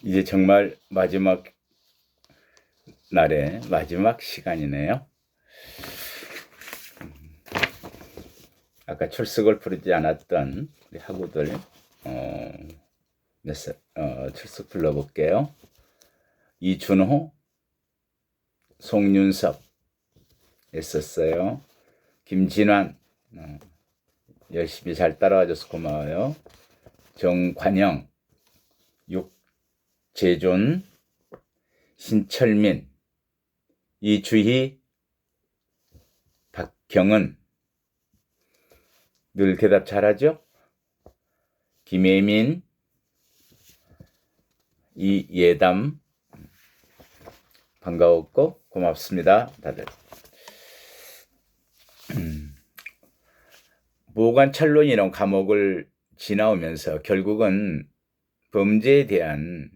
이제 정말 마지막 날의 마지막 시간이네요. 아까 출석을 부르지 않았던 우리 학우들 출석 불러볼게요. 이준호, 송윤섭 했었어요. 김진환 열심히 잘 따라와줘서 고마워요. 정관영, 육재존, 신철민, 이주희, 박경은 늘 대답 잘하죠? 김혜민, 이예담 반가웠고 고맙습니다. 다들. 보관찰론이라는 과목을 지나오면서 결국은 범죄에 대한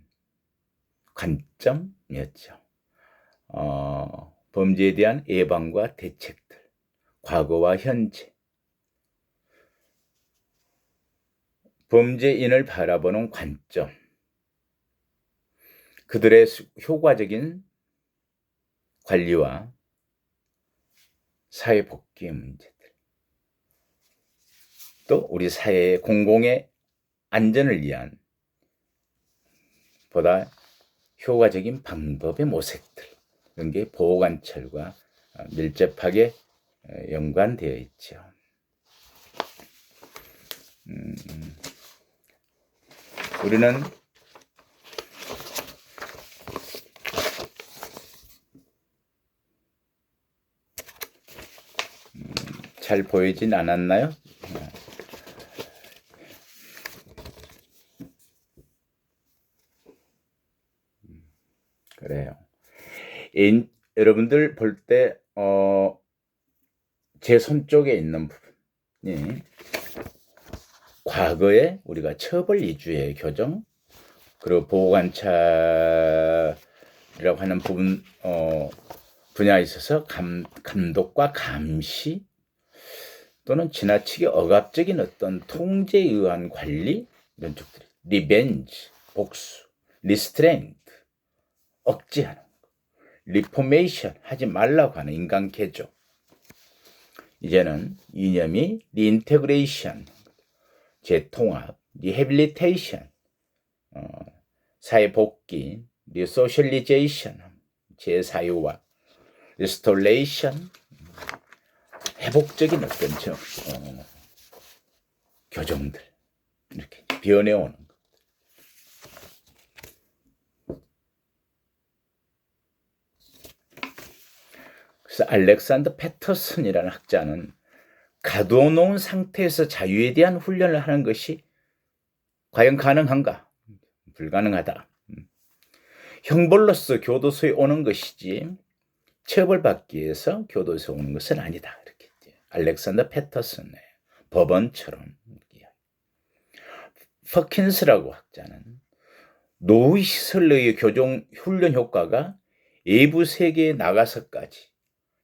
관점이었죠. 범죄에 대한 예방과 대책들, 과거와 현재, 범죄인을 바라보는 관점, 그들의 효과적인 관리와 사회 복귀의 문제들, 또 우리 사회의 공공의 안전을 위한 보다 효과적인 방법의 모색들, 이런 게 보호관찰과 밀접하게 연관되어 있죠. 우리는 잘 보이진 않았나요? 그래요. 여러분들 볼 때 제 손 쪽에 있는 부분이 과거에 우리가 처벌 위주의 교정, 그리고 보호관찰이라고 하는 부분 분야에 있어서 감독과 감시, 또는 지나치게 억압적인 어떤 통제에 의한 관리, 이런 쪽들이 리벤지, 복수, 리스트레인트, 억제하는 거, 리포메이션, 하지 말라고 하는 인간 개조. 이제는 이념이 리인테그레이션, 재통합, 리해빌리테이션, 사회복귀, 리소셜리제이션, 재사유화, 리스토레이션, 회복적인 어떤 교정들, 이렇게 변해오는 것. 그래서 알렉산더 패터슨이라는 학자는 가둬놓은 상태에서 자유에 대한 훈련을 하는 것이 과연 가능한가? 불가능하다. 형벌로서 교도소에 오는 것이지 처벌받기 위해서 교도소에 오는 것은 아니다. 이렇게 알렉산더 패터슨의 법원처럼. 퍼킨스라고 학자는 노후시설의 교정 훈련 효과가 외부 세계에 나가서까지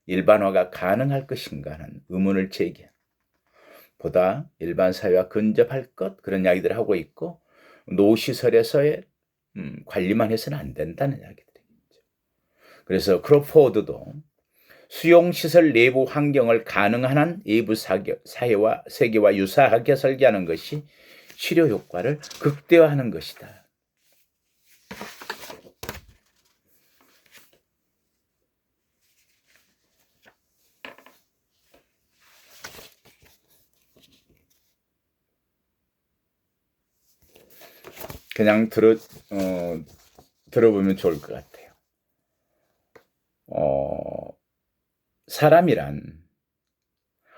일반화가 가능할 것인가 하는 의문을 제기한, 보다 일반 사회와 근접할 것, 그런 이야기들을 하고 있고, 노후시설에서의 관리만 해서는 안 된다는 이야기들이죠. 그래서 크로포드도 수용시설 내부 환경을 가능한 한 외부 사회와 세계와 유사하게 설계하는 것이 치료 효과를 극대화하는 것이다. 그냥 들어보면 좋을 것 같아요. 사람이란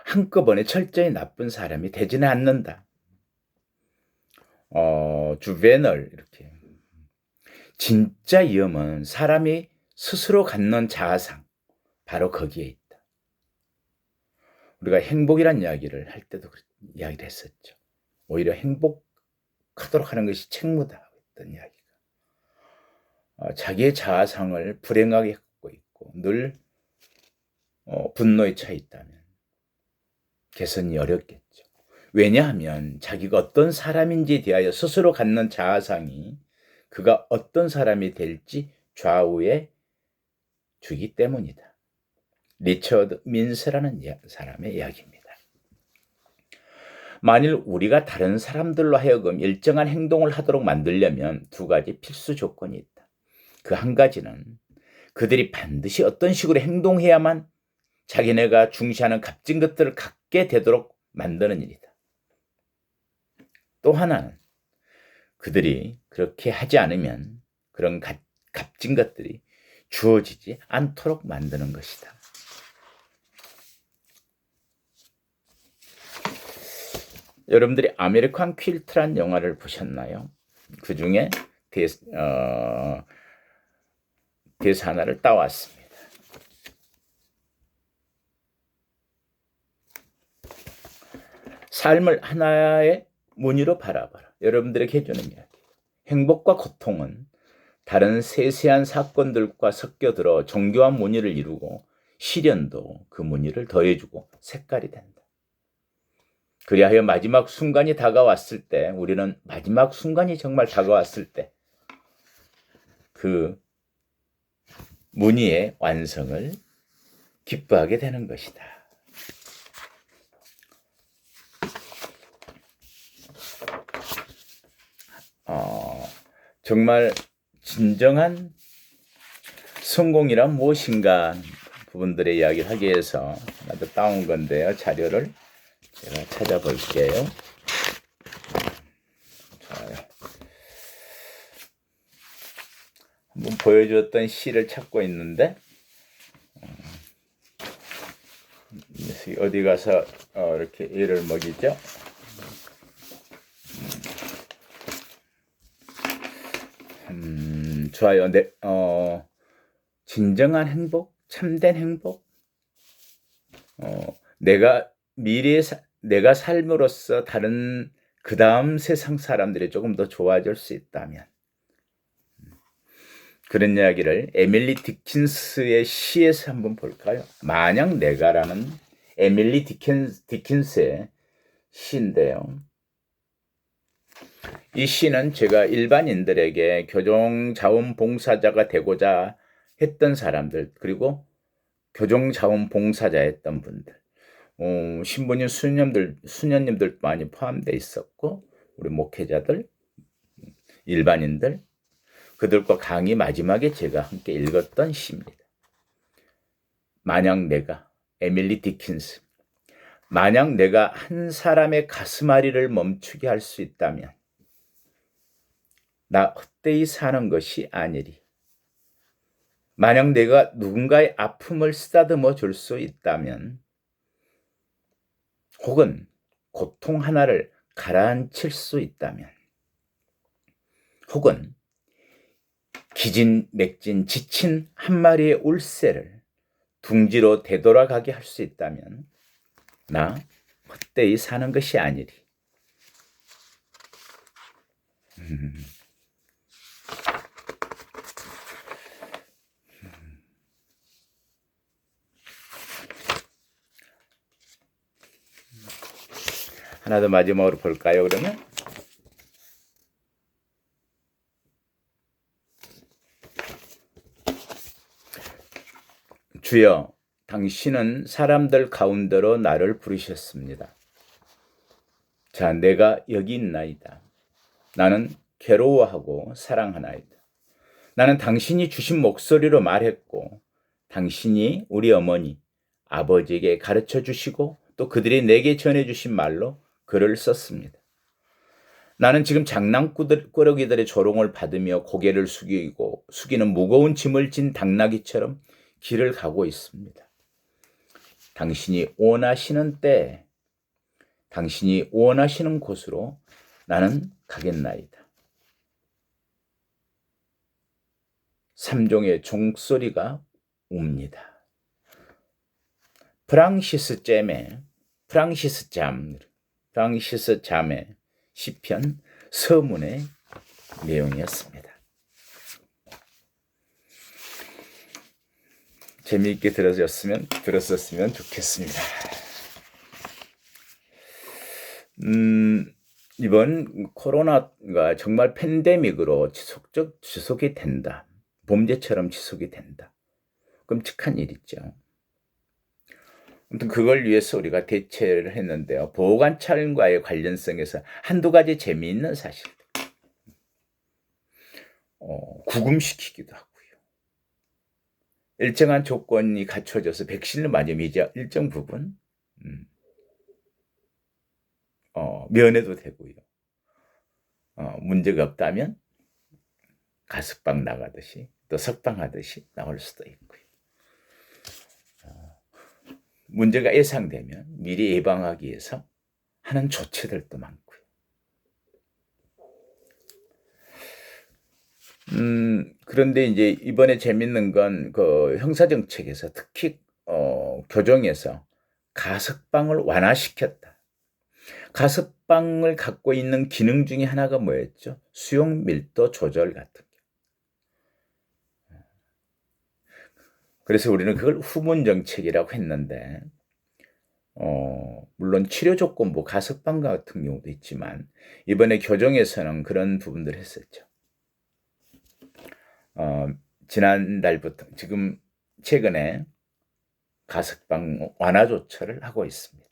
한꺼번에 철저히 나쁜 사람이 되지는 않는다. 주베널, 이렇게. 진짜 위험은 사람이 스스로 갖는 자아상, 바로 거기에 있다. 우리가 행복이란 이야기를 할 때도 이야기를 했었죠. 오히려 행복하도록 하는 것이 책무다. 했던 이야기가. 자기의 자아상을 불행하게 갖고 있고 늘 분노에 차 있다면 개선이 어렵겠죠. 왜냐하면 자기가 어떤 사람인지에 대하여 스스로 갖는 자아상이 그가 어떤 사람이 될지 좌우해 주기 때문이다. 리처드 민스라는 사람의 이야기입니다. 만일 우리가 다른 사람들로 하여금 일정한 행동을 하도록 만들려면 두 가지 필수 조건이 있다. 그 한 가지는 그들이 반드시 어떤 식으로 행동해야만 자기네가 중시하는 값진 것들을 갖게 되도록 만드는 일이다. 또 하나는 그들이 그렇게 하지 않으면 그런 값진 것들이 주어지지 않도록 만드는 것이다. 여러분들이 아메리칸 퀼트란 영화를 보셨나요? 그 중에 대사 하나를 따왔습니다. 삶을 하나의 무늬로 바라봐라. 여러분들에게 해주는 이야기. 행복과 고통은 다른 세세한 사건들과 섞여들어 정교한 무늬를 이루고 시련도 그 무늬를 더해주고 색깔이 된다. 그리하여 마지막 순간이 다가왔을 때, 우리는 마지막 순간이 정말 다가왔을 때 그 무늬의 완성을 기뻐하게 되는 것이다. 정말 진정한 성공이란 무엇인가 부분들의 이야기를 하기 위해서 나도 따온 건데요. 자료를 제가 찾아볼게요. 좋아요. 한번 보여주었던 시를 찾고 있는데 어디 가서 이렇게 일을 먹이죠. 좋아요. 진정한 행복, 참된 행복. 내가 삶으로써 다른 그 다음 세상 사람들이 조금 더 좋아질 수 있다면. 그런 이야기를 에밀리 디킨스의 시에서 한번 볼까요? 만약 내가라는 에밀리 디킨스의 시인데요. 이 시는 제가 일반인들에게 교정자원봉사자가 되고자 했던 사람들, 그리고 교정자원봉사자였던 분들, 신부님, 수녀님들 많이 포함되어 있었고, 우리 목회자들, 일반인들, 그들과 강의 마지막에 제가 함께 읽었던 시입니다. 만약 내가, 에밀리 디킨스, 만약 내가 한 사람의 가슴앓이를 멈추게 할 수 있다면 나 헛되이 사는 것이 아니리. 만약 내가 누군가의 아픔을 쓰다듬어 줄 수 있다면, 혹은 고통 하나를 가라앉힐 수 있다면, 혹은 기진맥진 지친 한 마리의 울새를 둥지로 되돌아가게 할 수 있다면 나 헛되이 사는 것이 아니리. 하나 더 마지막으로 볼까요, 그러면? 주여, 당신은 사람들 가운데로 나를 부르셨습니다. 자, 내가 여기 있나이다. 나는 괴로워하고 사랑하나이다. 나는 당신이 주신 목소리로 말했고, 당신이 우리 어머니, 아버지에게 가르쳐 주시고, 또 그들이 내게 전해주신 말로 글을 썼습니다. 나는 지금 장난꾸러기들의 조롱을 받으며 고개를 숙이는 무거운 짐을 진 당나귀처럼 길을 가고 있습니다. 당신이 원하시는 때, 당신이 원하시는 곳으로 나는 가겠나이다. 삼종의 종소리가 웁니다. 프랑시스 잠의 시편 서문의 내용이었습니다. 재미있게 들었었으면 좋겠습니다. 이번 코로나가 정말 팬데믹으로 지속이 된다. 범죄처럼 지속이 된다. 끔찍한 일이죠. 아무튼 그걸 위해서 우리가 대처를 했는데요. 보호관찰과의 관련성에서 한두 가지 재미있는 사실들. 구금시키기도 하고요. 일정한 조건이 갖춰져서 백신을 맞으면 이제 일정 부분 면회도 되고요. 문제가 없다면 가석방 나가듯이 또 석방하듯이 나올 수도 있고요. 문제가 예상되면 미리 예방하기 위해서 하는 조치들도 많고요. 그런데 이제 이번에 재밌는 건 그 형사정책에서 특히 교정에서 가석방을 완화시켰다. 가석방을 갖고 있는 기능 중에 하나가 뭐였죠? 수용 밀도 조절 같은 게. 그래서 우리는 그걸 후문 정책이라고 했는데, 물론 치료 조건부 가석방 같은 경우도 있지만 이번에 교정에서는 그런 부분들을 했었죠. 지난달부터 지금 최근에 가석방 완화 조처를 하고 있습니다.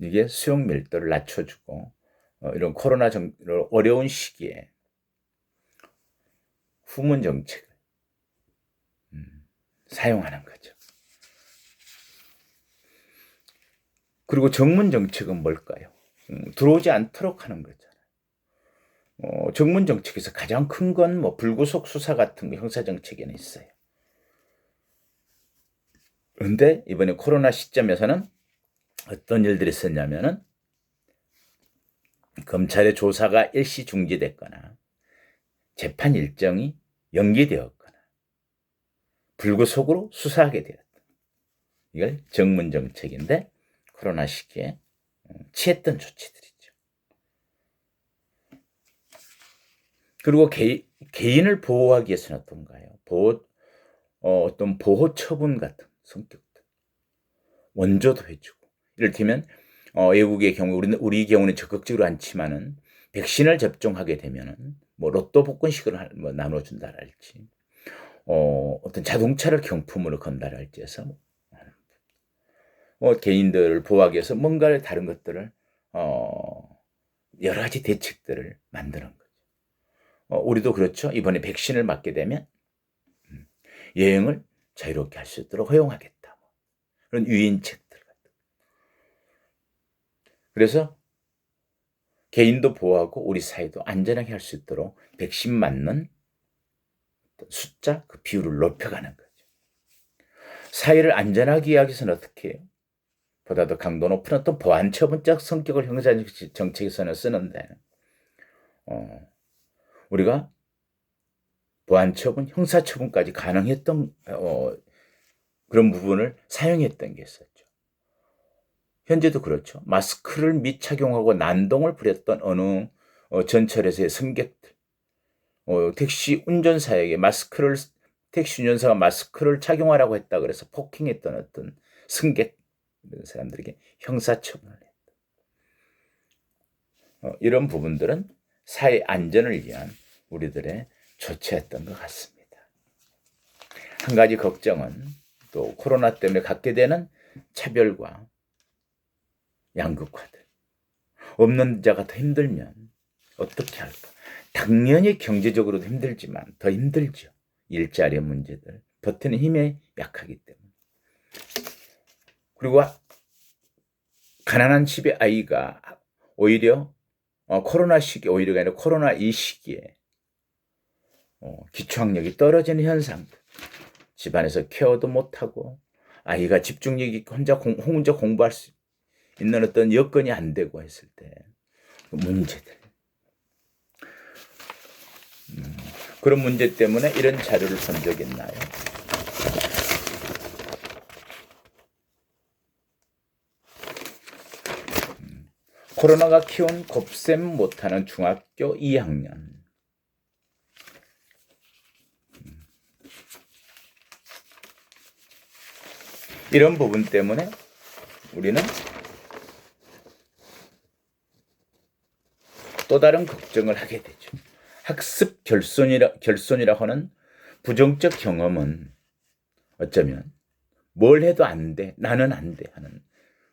이게 수용 밀도를 낮춰주고 이런 코로나 어려운 시기에 후문 정책을 사용하는 거죠. 그리고 정문 정책은 뭘까요? 들어오지 않도록 하는 거잖아요. 정문 정책에서 가장 큰 건 뭐 불구속 수사 같은 거 형사 정책에는 있어요. 그런데 이번에 코로나 시점에서는 어떤 일들이 있었냐면은 검찰의 조사가 일시 중지됐거나 재판 일정이 연기되었거나 불구속으로 수사하게 되었다. 이걸 정문 정책인데 코로나 시기에 취했던 조치들이죠. 그리고 개인을 보호하기 위해서는 어떤가요? 어떤 보호 처분 같은 성격들 원조도 해주고, 이를테면 외국의 경우 우리 경우는 적극적으로 않지만은 백신을 접종하게 되면은 뭐 로또 복권식으로 뭐 나눠준다랄지, 어떤 자동차를 경품으로 건다랄지 해서 개인들을 보호하기 위해서 뭔가를 다른 것들을 여러 가지 대책들을 만드는 거죠. 우리도 그렇죠. 이번에 백신을 맞게 되면 여행을 자유롭게 할 수 있도록 허용하겠다. 그런 유인책들 같은. 그래서 개인도 보호하고 우리 사회도 안전하게 할 수 있도록 백신 맞는 숫자, 그 비율을 높여가는 거죠. 사회를 안전하게 하기 위해서는 어떻게 해요? 보다 더 강도 높은 어떤 보안 처분적 성격을 형사 정책에서는 쓰는데, 우리가 보안 처분, 형사 처분까지 가능했던 그런 부분을 사용했던 게 있었죠. 현재도 그렇죠. 마스크를 미착용하고 난동을 부렸던 어느 전철에서의 승객들, 택시 운전사에게 택시 운전사가 마스크를 착용하라고 했다 그래서 폭행했던 어떤 승객, 이런 사람들에게 형사처분을 했다. 이런 부분들은 사회 안전을 위한 우리들의 조치였던 것 같습니다. 한 가지 걱정은 또 코로나 때문에 갖게 되는 차별과 양극화들. 없는 자가 더 힘들면 어떻게 할까? 당연히 경제적으로도 힘들지만 더 힘들죠. 일자리 문제들, 버티는 힘에 약하기 때문에. 그리고 가난한 집의 아이가 오히려 코로나 시기, 오히려 아니라 코로나 이 시기에 기초학력이 떨어지는 현상들, 집안에서 케어도 못하고 아이가 집중력이 혼자 공부할 수 있는 어떤 여건이 안 되고 했을 때 문제들, 그런 문제 때문에 이런 자료를 본 적 있나요? 코로나가 키운 곱셈 못하는 중학교 2학년. 이런 부분 때문에 우리는 또 다른 걱정을 하게 되죠. 학습 결손이라 하는 부정적 경험은 어쩌면 뭘 해도 안 돼, 나는 안 돼 하는,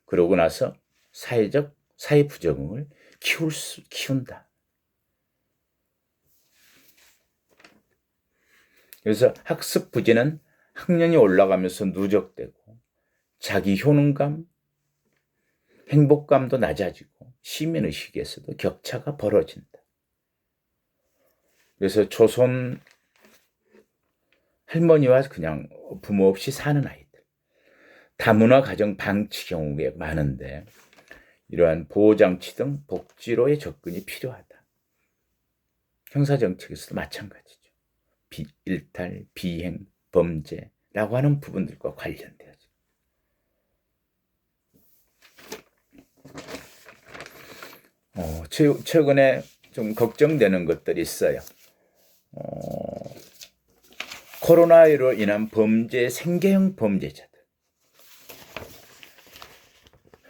그러고 나서 사회 부적응을 키운다. 그래서 학습 부진은 학년이 올라가면서 누적되고 자기 효능감, 행복감도 낮아지고 시민의식에서도 격차가 벌어진다. 그래서 조선 할머니와 그냥 부모 없이 사는 아이들, 다문화 가정 방치 경우가 많은데 이러한 보호장치 등 복지로의 접근이 필요하다. 형사정책에서도 마찬가지죠. 일탈, 비행, 범죄라고 하는 부분들과 관련되어져. 최근에 좀 걱정되는 것들이 있어요. 코로나로 인한 생계형 범죄자들,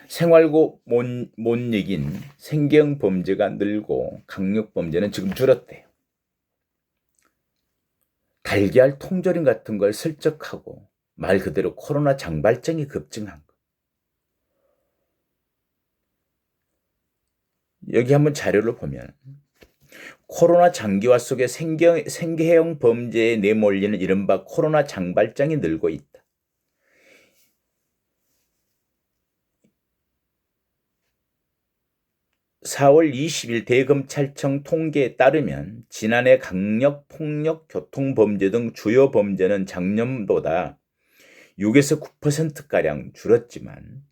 생활고 못 이긴 생계형 범죄가 늘고 강력 범죄는 지금 줄었대요. 달걀 통조림 같은 걸 슬쩍하고 말 그대로 코로나 장발증이 급증한 거. 여기 한번 자료를 보면 코로나 장기화 속에 생계형 범죄에 내몰리는 이른바 코로나 장발장이 늘고 있다. 4월 20일 대검찰청 통계에 따르면 지난해 강력 폭력, 교통범죄 등 주요 범죄는 작년보다 6에서 9%가량 줄었지만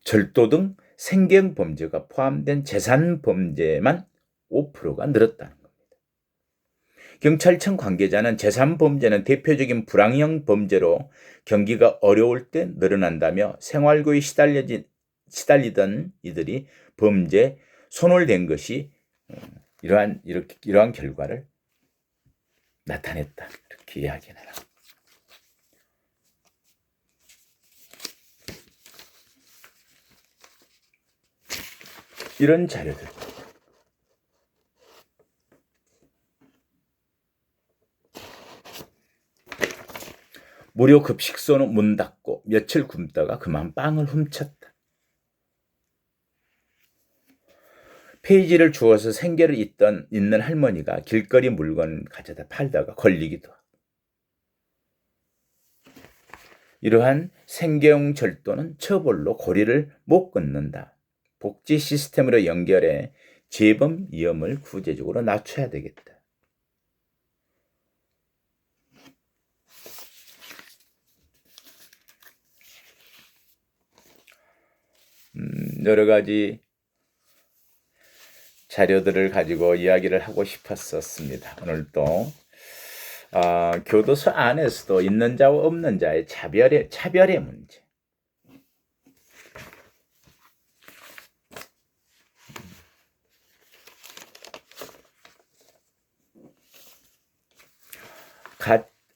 절도 등 생계형 범죄가 포함된 재산 범죄만 5%가 늘었다는 겁니다. 경찰청 관계자는 재산 범죄는 대표적인 불황형 범죄로 경기가 어려울 때 늘어난다며 생활고에 시달리던 이들이 범죄에 손을 댄 것이 이러한 결과를 나타냈다. 이렇게 이야기를 해요. 이런 자료들. 무료 급식소는 문 닫고 며칠 굶다가 그만 빵을 훔쳤다. 페이지를 주워서 생계를 잇는 할머니가 길거리 물건을 가져다 팔다가 걸리기도 하고. 이러한 생계형 절도는 처벌로 고리를 못 끊는다. 복지 시스템으로 연결해 재범 위험을 구체적으로 낮춰야 되겠다. 여러 가지 자료들을 가지고 이야기를 하고 싶었었습니다. 오늘도 교도소 안에서도 있는 자와 없는 자의 차별의 문제.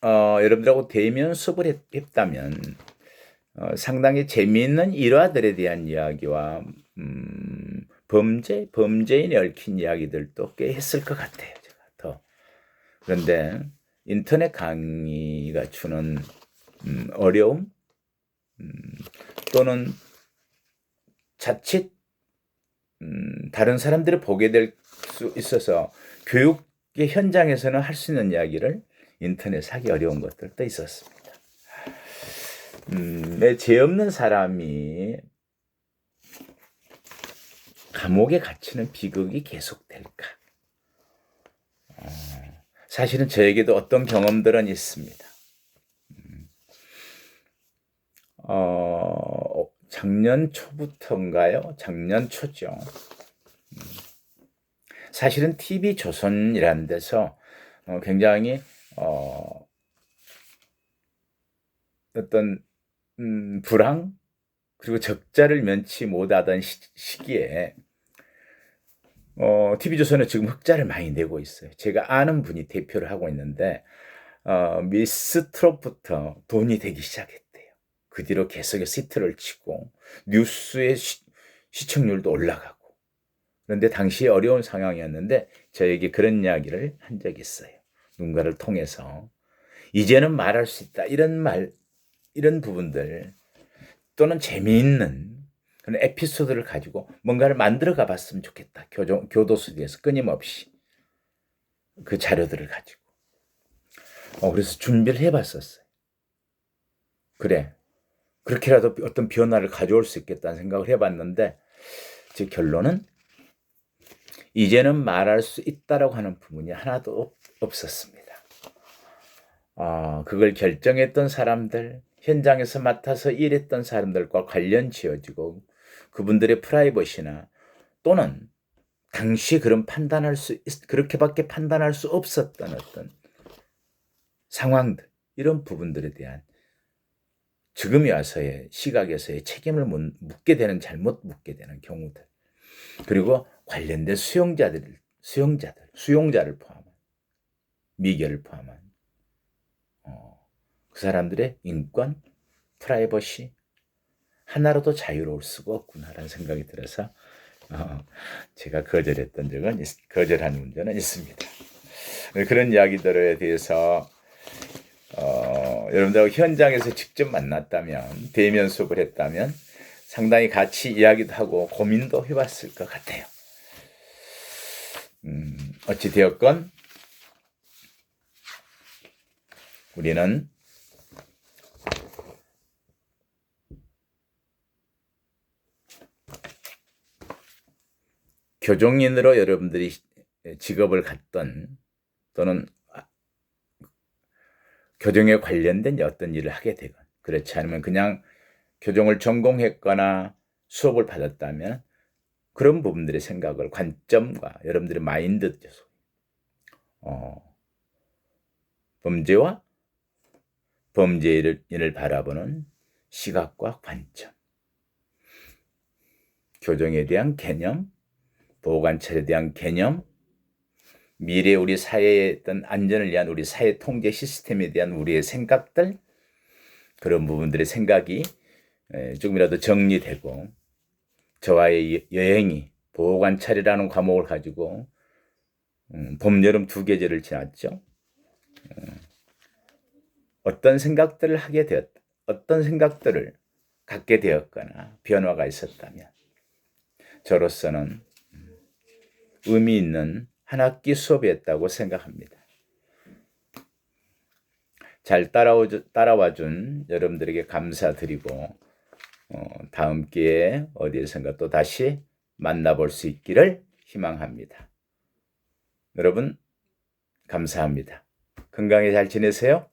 여러분들하고 대면 수업을 했다면 상당히 재미있는 일화들에 대한 이야기와 범죄인에 얽힌 이야기들도 꽤 했을 것 같아요. 제가 더. 그런데 인터넷 강의가 주는 어려움 또는 자칫 다른 사람들이 보게 될 수 있어서 교육의 현장에서는 할 수 있는 이야기를 인터넷에 하기 어려운 것들도 있었습니다. 내 죄 없는 사람이 감옥에 갇히는 비극이 계속될까? 사실은 저에게도 어떤 경험들은 있습니다. 작년 초부터인가요? 작년 초죠. 사실은 TV조선이라는 데서 굉장히 어떤 불황 그리고 적자를 면치 못하던 시기에 TV조선은 지금 흑자를 많이 내고 있어요. 제가 아는 분이 대표를 하고 있는데 미스트롯부터 돈이 되기 시작했대요. 그 뒤로 계속해서 히트를 치고 뉴스의 시청률도 올라가고 그런데 당시 어려운 상황이었는데 저에게 그런 이야기를 한 적이 있어요. 누군가를 통해서 이제는 말할 수 있다. 이런 부분들 또는 재미있는 그런 에피소드를 가지고 뭔가를 만들어 가봤으면 좋겠다. 교도소에서 끊임없이 그 자료들을 가지고. 그래서 준비를 해봤었어요. 그래. 그렇게라도 어떤 변화를 가져올 수 있겠다는 생각을 해봤는데 제 결론은 이제는 말할 수 있다라고 하는 부분이 하나도 없었습니다. 그걸 결정했던 사람들, 현장에서 맡아서 일했던 사람들과 관련 지어지고 그분들의 프라이버시나 또는 당시 그렇게밖에 판단할 수 없었던 어떤 상황들, 이런 부분들에 대한 지금이 와서의 시각에서의 책임을 묻게 되는, 잘못 묻게 되는 경우들, 그리고 관련된 수용자를 포함한, 미결을 포함한 그 사람들의 인권, 프라이버시 하나로도 자유로울 수가 없구나라는 생각이 들어서 제가 거절한 문제는 있습니다. 그런 이야기들에 대해서 여러분들하고 현장에서 직접 만났다면, 대면 수업을 했다면 상당히 같이 이야기도 하고 고민도 해봤을 것 같아요. 어찌되었건 우리는 교종인으로 여러분들이 직업을 갖던 또는 교정에 관련된 어떤 일을 하게 되건, 그렇지 않으면 그냥 교정을 전공했거나 수업을 받았다면 그런 부분들의 생각을, 관점과 여러분들의 마인드, 범죄와 범죄인을 바라보는 시각과 관점, 교정에 대한 개념, 보호관찰에 대한 개념, 미래 우리 사회의 어떤 안전을 위한 우리 사회 통제 시스템에 대한 우리의 생각들, 그런 부분들의 생각이 조금이라도 정리되고 저와의 여행이 보호관찰이라는 과목을 가지고 봄, 여름 2계절을 지났죠. 어떤 생각들을 갖게 되었거나 변화가 있었다면 저로서는 의미 있는 한 학기 수업이었다고 생각합니다. 잘 따라와준 여러분들에게 감사드리고 다음 기회에 어디에선가 또 다시 만나볼 수 있기를 희망합니다. 여러분 감사합니다. 건강히 잘 지내세요.